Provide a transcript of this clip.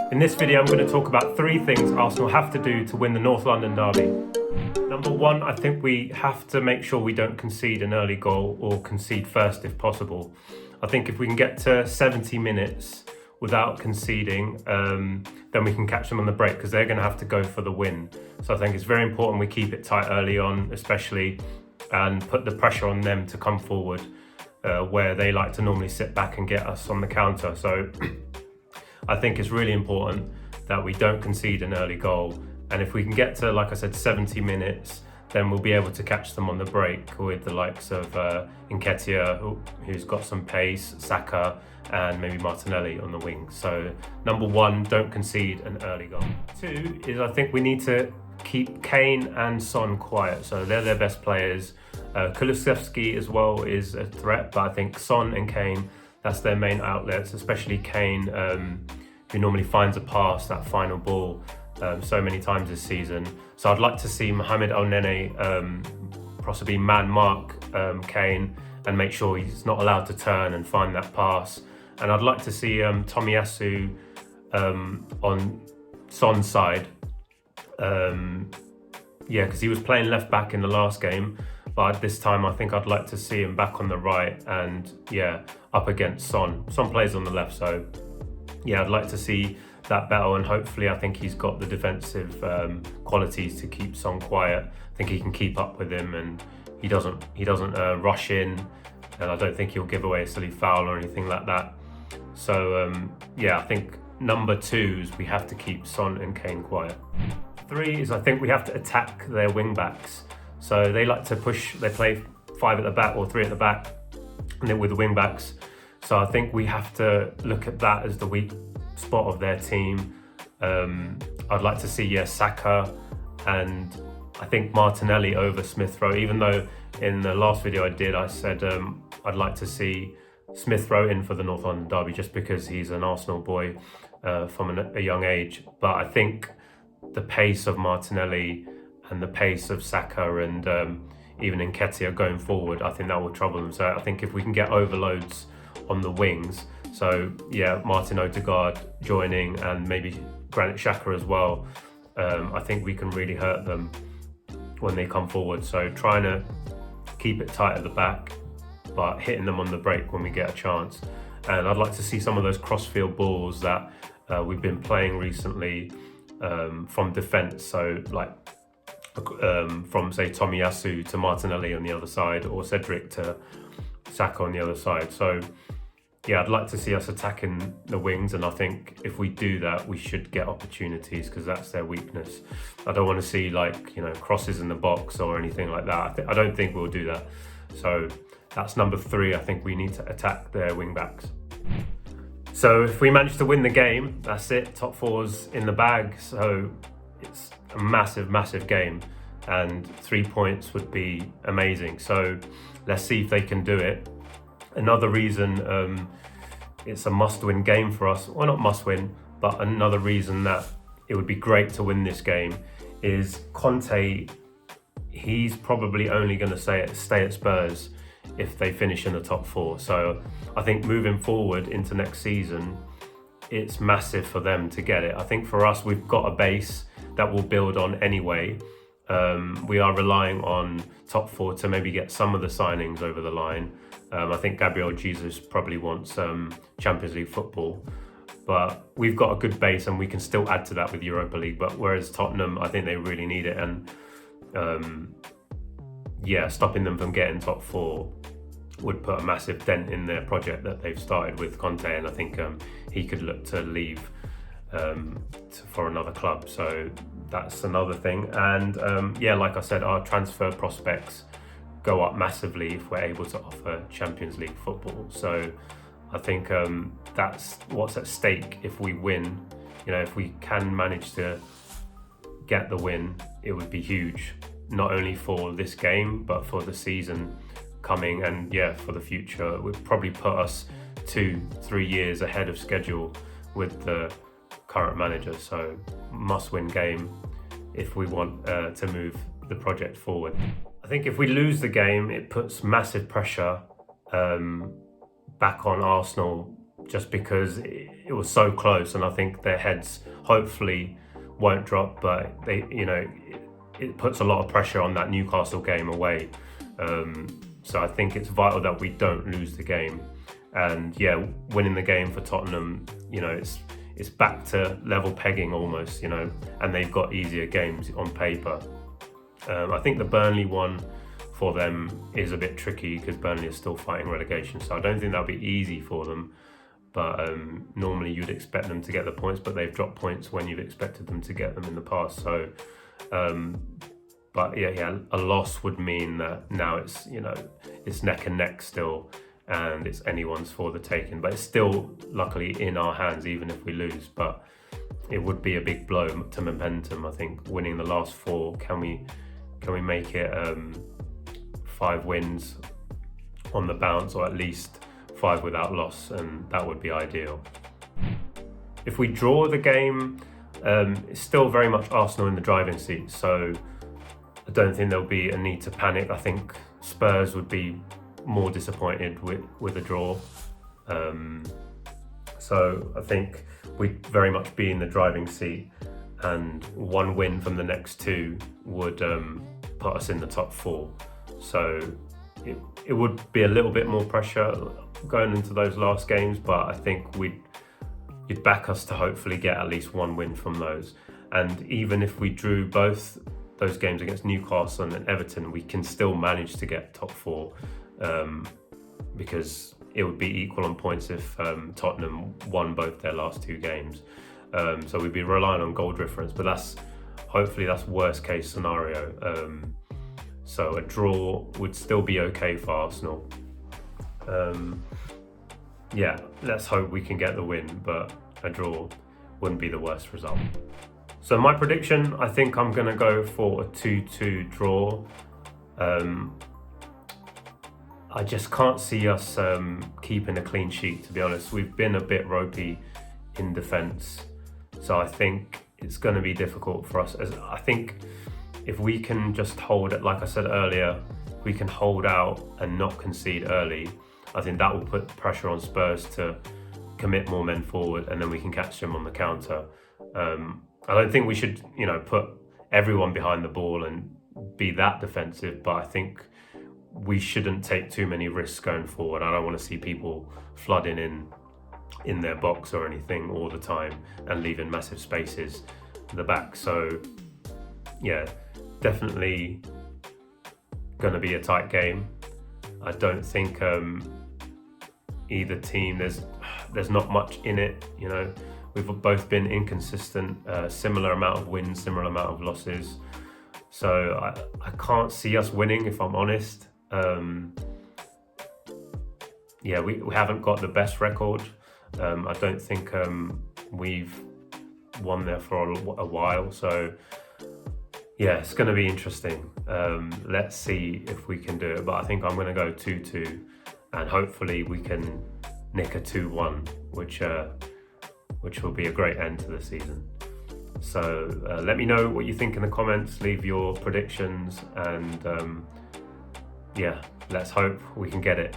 In this video, I'm going to talk about 3 things Arsenal have to do to win the North London derby. Number 1, I think we have to make sure we don't concede an early goal or concede first if possible. I think if we can get to 70 minutes without conceding, then we can catch them on the break because they're going to have to go for the win. So I think it's very important we keep it tight early on, especially, and put the pressure on them to come forward where they like to normally sit back and get us on the counter. So I think it's really important that we don't concede an early goal. And if we can get to, like I said, 70 minutes, then we'll be able to catch them on the break with the likes of Nketiah, who's got some pace, Saka, and maybe Martinelli on the wing. So number 1, don't concede an early goal. 2 is I think we need to keep Kane and Son quiet. So they're their best players. Kulusevski as well is a threat, but I think Son and Kane, that's their main outlets, especially Kane, who normally finds a pass, that final ball, so many times this season. So I'd like to see Mohamed El-Nene possibly man-mark Kane and make sure he's not allowed to turn and find that pass. And I'd like to see Tomiyasu on Son's side. Because he was playing left back in the last game, but this time I think I'd like to see him back on the right and up against Son. Son plays on the left, so I'd like to see that battle, and hopefully I think he's got the defensive qualities to keep Son quiet. I think he can keep up with him, and he doesn't rush in, and I don't think he'll give away a silly foul or anything like that. So I think number 2 is we have to keep Son and Kane quiet. 3 is I think we have to attack their wing backs. So they like to push, they play 5 at the back or 3 at the back, and then with the wing backs. So I think we have to look at that as the weak spot of their team. I'd like to see Saka and I think Martinelli over Smith Rowe, even though in the last video I said I'd like to see Smith Rowe in for the North London derby just because he's an Arsenal boy from a young age. But I think the pace of Martinelli and the pace of Saka and even Nketiah going forward, I think that will trouble them. So I think if we can get overloads on the wings, so Martin Odegaard joining and maybe Granit Xhaka as well, I think we can really hurt them when they come forward. So trying to keep it tight at the back, but hitting them on the break when we get a chance. And I'd like to see some of those crossfield balls that we've been playing recently from defence. So like from say Tomiyasu to Martinelli on the other side, or Cedric to Saka on the other side. So I'd like to see us attacking the wings, and I think if we do that, we should get opportunities because that's their weakness. I don't want to see crosses in the box or anything like that. I don't think we'll do that. So that's number 3. I think we need to attack their wing backs. So if we manage to win the game, that's it. Top 4's in the bag. So it's a massive, massive game, and 3 points would be amazing. So let's see if they can do it. Another reason it's a must-win game for us, well, not must-win, but another reason that it would be great to win this game is Conte. He's probably only going to stay at Spurs if they finish in the top 4. So I think moving forward into next season, it's massive for them to get it. I think for us, we've got a base that we'll build on anyway. We are relying on top 4 to maybe get some of the signings over the line. I think Gabriel Jesus probably wants Champions League football, but we've got a good base and we can still add to that with Europa League. But whereas Tottenham, I think they really need it, and stopping them from getting top 4 would put a massive dent in their project that they've started with Conte, and I think he could look to leave for another club. So that's another thing. And like I said, our transfer prospects go up massively if we're able to offer Champions League football. So I think that's what's at stake if we win. If we can manage to get the win, it would be huge, not only for this game but for the season coming, and for the future. It would probably put us 2-3 years ahead of schedule with the current manager. So must-win game if we want to move the project forward. I think if we lose the game, it puts massive pressure back on Arsenal just because it was so close, and I think their heads hopefully won't drop, but it puts a lot of pressure on that Newcastle game away. So I think it's vital that we don't lose the game. And yeah, winning the game for Tottenham, it's back to level pegging almost, and they've got easier games on paper. I think the Burnley one for them is a bit tricky because Burnley is still fighting relegation, so I don't think that'll be easy for them. But normally you'd expect them to get the points, but they've dropped points when you've expected them to get them in the past. So, but yeah, a loss would mean that now it's neck and neck still, and it's anyone's for the taking. But it's still luckily in our hands, even if we lose. But it would be a big blow to momentum. I think winning the last 4, can we make it 5 wins on the bounce, or at least 5 without loss, and that would be ideal. If we draw the game, it's still very much Arsenal in the driving seat, so I don't think there'll be a need to panic. I think Spurs would be more disappointed with a draw. So I think we'd very much be in the driving seat, and 1 win from the next 2 would put us in the top 4. So it would be a little bit more pressure going into those last games, but I think you'd back us to hopefully get at least 1 win from those. And even if we drew both those games against Newcastle and Everton, we can still manage to get top 4, because it would be equal on points if Tottenham won both their last 2 games. So we'd be relying on goal difference, but hopefully that's worst case scenario. So a draw would still be okay for Arsenal. Yeah, let's hope we can get the win, but a draw wouldn't be the worst result. So my prediction, I think I'm going to go for a 2-2 draw. I just can't see us keeping a clean sheet, to be honest. We've been a bit ropey in defence, so I think it's going to be difficult for us. I think if we can just hold it, like I said earlier, we can hold out and not concede early, I think that will put pressure on Spurs to commit more men forward, and then we can catch them on the counter. I don't think we should, put everyone behind the ball and be that defensive, but I think we shouldn't take too many risks going forward. I don't want to see people flooding in their box or anything all the time and leaving massive spaces in the back. So yeah, definitely going to be a tight game. I don't think either team, there's not much in it. We've both been inconsistent, similar amount of wins, similar amount of losses. So I can't see us winning, if I'm honest. Yeah, we haven't got the best record. I don't think we've won there for a while. So yeah, it's going to be interesting. Let's see if we can do it. But I think I'm going to go 2-2, and hopefully we can nick a 2-1, which will be a great end to the season. So let me know what you think in the comments. Leave your predictions, and yeah, let's hope we can get it.